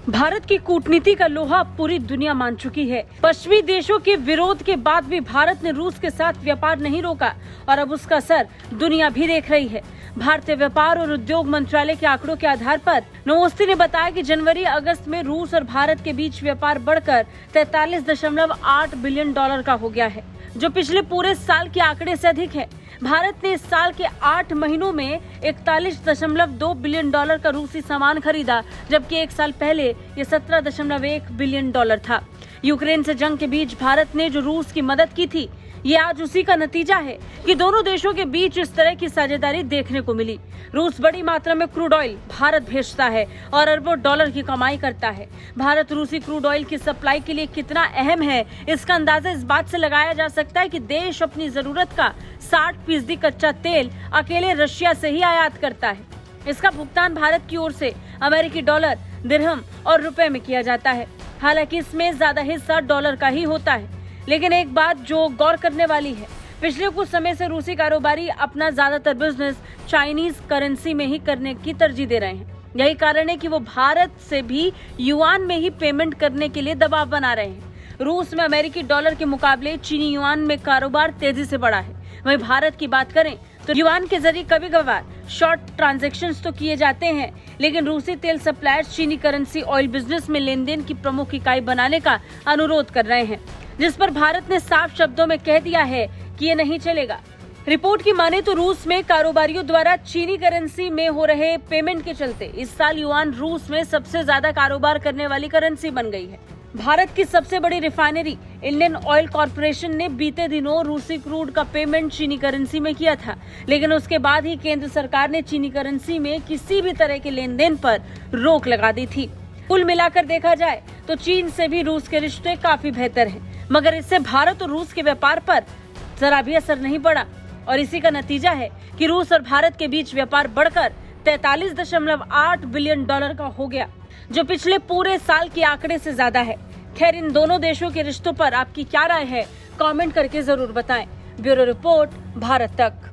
भारत की कूटनीति का लोहा पूरी दुनिया मान चुकी है। पश्चिमी देशों के विरोध के बाद भी भारत ने रूस के साथ व्यापार नहीं रोका और अब उसका असर दुनिया भी देख रही है। भारतीय व्यापार और उद्योग मंत्रालय के आंकड़ों के आधार पर नोवोस्ती ने बताया कि जनवरी अगस्त में रूस और भारत के बीच व्यापार बढ़कर 43.8 बिलियन डॉलर का हो गया है, जो पिछले पूरे साल के आंकड़े से अधिक है। भारत ने इस साल के 8 महीनों में 41.2 बिलियन डॉलर का रूसी सामान खरीदा, जबकि एक साल पहले ये 17.1 बिलियन डॉलर था। यूक्रेन से जंग के बीच भारत ने जो रूस की मदद की थी, ये आज उसी का नतीजा है कि दोनों देशों के बीच इस तरह की साझेदारी देखने को मिली। रूस बड़ी मात्रा में क्रूड ऑयल भारत भेजता है और अरबों डॉलर की कमाई करता है। भारत रूसी क्रूड ऑयल की सप्लाई के लिए कितना अहम है, इसका अंदाजा इस बात से लगाया जा सकता है कि देश अपनी जरूरत का 60% कच्चा तेल अकेले रशिया से ही आयात करता है। इसका भुगतान भारत की ओर से अमेरिकी डॉलर, दिरहम और रुपए में किया जाता है। हालांकि इसमें ज्यादा हिस्सा डॉलर का ही होता है। लेकिन एक बात जो गौर करने वाली है, पिछले कुछ समय से रूसी कारोबारी अपना ज्यादातर बिजनेस चाइनीज करेंसी में ही करने की तरजीह दे रहे हैं। यही कारण है कि वो भारत से भी युआन में ही पेमेंट करने के लिए दबाव बना रहे हैं। रूस में अमेरिकी डॉलर के मुकाबले चीनी युआन में कारोबार तेजी से बढ़ा है। वहीं भारत की बात करें तो युआन के जरिए कभी कभार शॉर्ट ट्रांजैक्शंस तो किए जाते हैं, लेकिन रूसी तेल सप्लायर्स चीनी करेंसी ऑयल बिजनेस में लेन देन की प्रमुख इकाई बनाने का अनुरोध कर रहे हैं, जिस पर भारत ने साफ शब्दों में कह दिया है कि ये नहीं चलेगा। रिपोर्ट की माने तो रूस में कारोबारियों द्वारा चीनी करेंसी में हो रहे पेमेंट के चलते इस साल युआन रूस में सबसे ज्यादा कारोबार करने वाली करेंसी बन गई है। भारत की सबसे बड़ी रिफाइनरी इंडियन ऑयल कॉर्पोरेशन ने बीते दिनों रूसी क्रूड का पेमेंट चीनी करेंसी में किया था, लेकिन उसके बाद ही केंद्र सरकार ने चीनी करेंसी में किसी भी तरह के लेन देन पर रोक लगा दी थी। कुल मिलाकर देखा जाए तो चीन से भी रूस के रिश्ते काफी बेहतर हैं, मगर इससे भारत और रूस के व्यापार पर जरा भी असर नहीं पड़ा और इसी का नतीजा है कि रूस और भारत के बीच व्यापार बढ़कर 43.8 बिलियन डॉलर का हो गया, जो पिछले पूरे साल के आंकड़े से ज्यादा है। खैर, इन दोनों देशों के रिश्तों पर आपकी क्या राय है, कमेंट करके जरूर बताएं। ब्यूरो रिपोर्ट, भारत तक।